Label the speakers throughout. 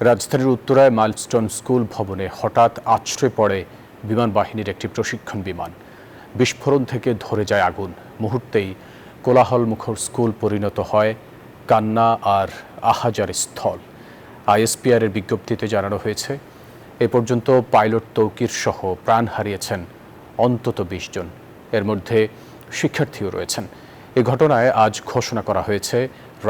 Speaker 1: রাজধানীর উত্তরায় milestone school ভবনে হঠাৎ আছড়ে পড়ে বিমান বাহিনীর একটি প্রশিক্ষণ বিমান। বিস্ফোরণ থেকে ধরে যায় আগুন। মুহূর্তেই কোলাহলমুখর স্কুল পরিণত হয় কান্না আর আহাজার স্থল। আইএসপিআর এর বিজ্ঞপ্তিতে জানানো হয়েছে, এ পর্যন্ত পাইলট তৌকির সহ প্রাণ হারিয়েছেন অন্তত ২০ জন। এর মধ্যে শিক্ষার্থীও রয়েছেন। এ ঘটনায় আজ ঘোষণা করা হয়েছে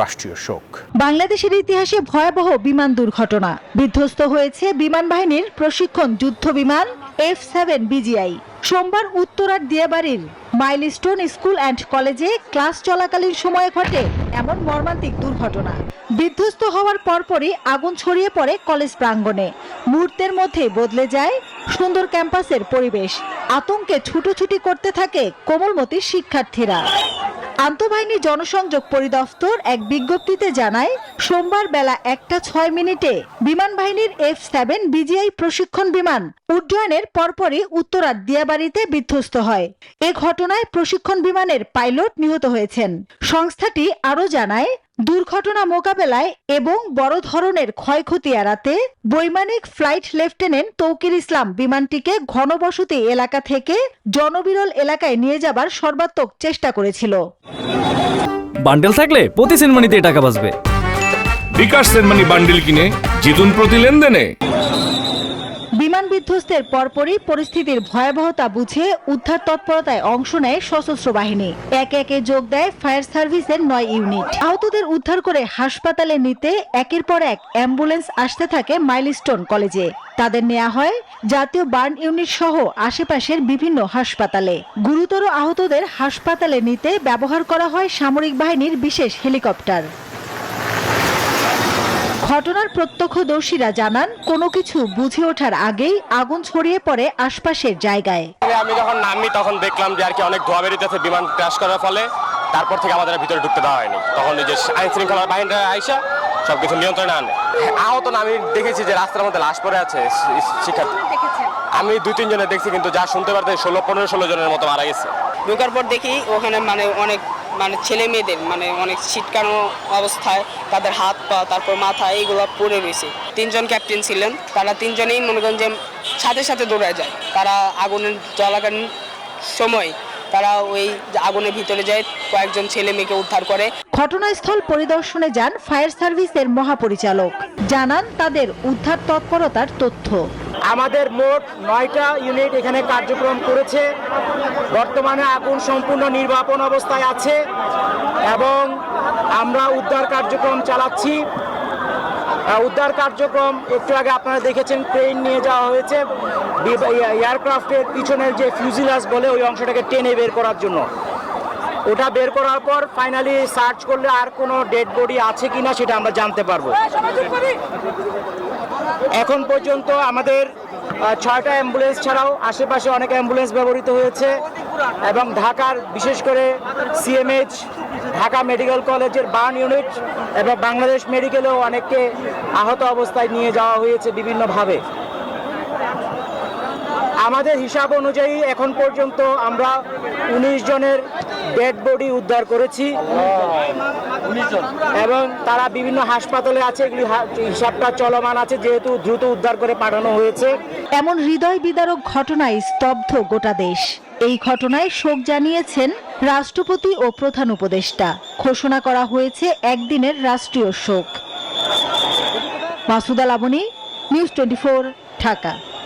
Speaker 1: রাষ্ট্রীয় শোক।
Speaker 2: বাংলাদেশের ইতিহাসে ভয়াবহ বিমান দুর্ঘটনা। বিধ্বস্ত হয়েছে বিমান বাহিনীর প্রশিক্ষণ যুদ্ধ বিমান F-7 BGI। সোমবার উত্তরার দিয়াবাড়ির মাইলস্টোন স্কুল অ্যান্ড কলেজে ক্লাস চলাকালীন সময়ে ঘটে এমন মর্মান্তিক দুর্ঘটনা। বিধ্বস্ত হওয়ার পরপরই আগুন ছড়িয়ে পড়ে কলেজ প্রাঙ্গণে। মুহূর্তের মধ্যেই বদলে যায় সুন্দর ক্যাম্পাসের পরিবেশ। আতঙ্কে ছুটোছুটি করতে থাকে কোমলমতি শিক্ষার্থীরা। আন্তঃবাহিনী জনসংযোগ পরিদপ্তর এক বিজ্ঞপ্তিতে জানায়, সোমবার বেলা 1:06 বিমান বাহিনীর F-7 BGI প্রশিক্ষণ বিমান উড্ডয়নের পরপরই উত্তরার দিয়াবাড়িতে বিধ্বস্ত হয়। এ ঘটনায় প্রশিক্ষণ বিমানের পাইলট নিহত হয়েছেন। সংস্থাটি আরও জানায়, দুর্ঘটনা মোকাবেলায় এবং বড় ধরনের ক্ষয়ক্ষতি এড়াতে বৈমানিক ফ্লাইট লেফটেন্যান্ট তৌকির ইসলাম বিমানটিকে ঘনবসতি এলাকা থেকে জনবিরল এলাকায় নিয়ে যাবার সর্বাত্মক চেষ্টা করেছিল।
Speaker 3: বান্ডেল থাকলে প্রতি সেনমানিতে টাকা বাঁচবে।
Speaker 4: বিকাশ সেনমানি বান্ডেল কিনে জিতুন প্রতি লেনদেনে।
Speaker 2: বিমান বিধ্বস্তের পরপরই পরিস্থিতির ভয়াবহতা বুঝে উদ্ধার তৎপরতায় অংশ নেয় সশস্ত্র বাহিনী। একে একে যোগ দেয় ফায়ার সার্ভিসের 9 ইউনিট। আহতদের উদ্ধার করে হাসপাতালে নিতে একের পর এক অ্যাম্বুলেন্স আসতে থাকে মাইলস্টোন কলেজে। তাদের নেওয়া হয় জাতীয় বার্ন ইউনিট সহ আশেপাশের বিভিন্ন হাসপাতালে। গুরুতর আহতদের হাসপাতালে নিতে ব্যবহার করা হয় সামরিক বাহিনীর বিশেষ হেলিকপ্টার। ঘটনার প্রত্যক্ষদর্শীরা জানান, কোনো কিছু বুঝে ওঠার আগেই আগুন ছড়িয়ে পড়ে আশপাশের জায়গায়।
Speaker 5: আমি যখন নামি তখন দেখলাম যে আর কি অনেক ধোঁয়া বেরিয়েছে বিমান ক্র্যাশ করার ফলে। তারপর থেকে আমাদের ভিতরে ঢুকতে দেওয়া হয়নি। তখন এই যে আইন শৃঙ্খলা বাহিনীরা আইসা সবকিছু নিয়ন্ত্রণে আনে। আহত না, আমি দেখেছি যে রাস্তার মধ্যে লাশ পড়ে আছে শিক্ষার্থী। আমি 2-3 জনের দেখছি, কিন্তু যা শুনতে পারতে 16-15 জনের মতো মারা গেছে।
Speaker 6: ঢোকার পর দেখি ওখানে অনেক ছেলে মেয়েদের অনেক ছিটকানো অবস্থায় তাদের হাত পা তারপর মাথা এইগুলো পড়ে রয়েছে। 3 জন ক্যাপ্টেন ছিলেন, তারা 3 জনেই মনে করেন যে সাথে সাথে দৌড়ায় যায়। তারা আগুনের জ্বলাকালীন সময় তারা ওই আগুনের ভিতরে যায়, কয়েকজন ছেলে মেয়েকে উদ্ধার করে।
Speaker 2: ঘটনাস্থল পরিদর্শনে যান ফায়ার সার্ভিসের মহাপরিচালক। জানান তাদের উদ্ধার তৎপরতার তথ্য।
Speaker 7: আমাদের মোট 9টা ইউনিট এখানে কার্যক্রম করেছে। বর্তমানে আগুন সম্পূর্ণ নির্বাপন অবস্থায় আছে এবং আমরা উদ্ধার কার্যক্রম চালাচ্ছি। উদ্ধার কার্যক্রম একটু আগে আপনারা দেখেছেন, ক্রেন নিয়ে যাওয়া হয়েছে এয়ারক্রাফটের পিছনের যে ফিউজিলাজ বলে ওই অংশটাকে টেনে বের করার জন্য। ওটা বের করার পর ফাইনালি সার্চ করলে আর কোনো ডেড বডি আছে কিনা সেটা আমরা জানতে পারবো। এখন পর্যন্ত আমাদের 6টা অ্যাম্বুলেন্স ছাড়াও আশেপাশে অনেক অ্যাম্বুলেন্স ব্যবহৃত হয়েছে এবং ঢাকার বিশেষ করে CMH ঢাকা মেডিকেল কলেজের বার্ন ইউনিট এবং বাংলাদেশ মেডিকেলেও অনেককে আহত অবস্থায় নিয়ে যাওয়া হয়েছে বিভিন্নভাবে। আমাদের হিসাব অনুযায়ী এখন পর্যন্ত আমরা 19 জনের ডেড বডি উদ্ধার করেছি এবং তারা বিভিন্ন হাসপাতালে আছে। এগুলি হিসাবটা চলমান আছে, যেহেতু দ্রুত উদ্ধার করে পাঠানো হয়েছে।
Speaker 2: এমন হৃদয় বিদারক ঘটনায় স্তব্ধ গোটা দেশ। এই ঘটনায় শোক জানিয়েছেন রাষ্ট্রপতি ও প্রধান উপদেষ্টা। ঘোষণা করা হয়েছে একদিনের রাষ্ট্রীয় শোক। মাসুদা লাবনী, নিউজ 24, ঢাকা।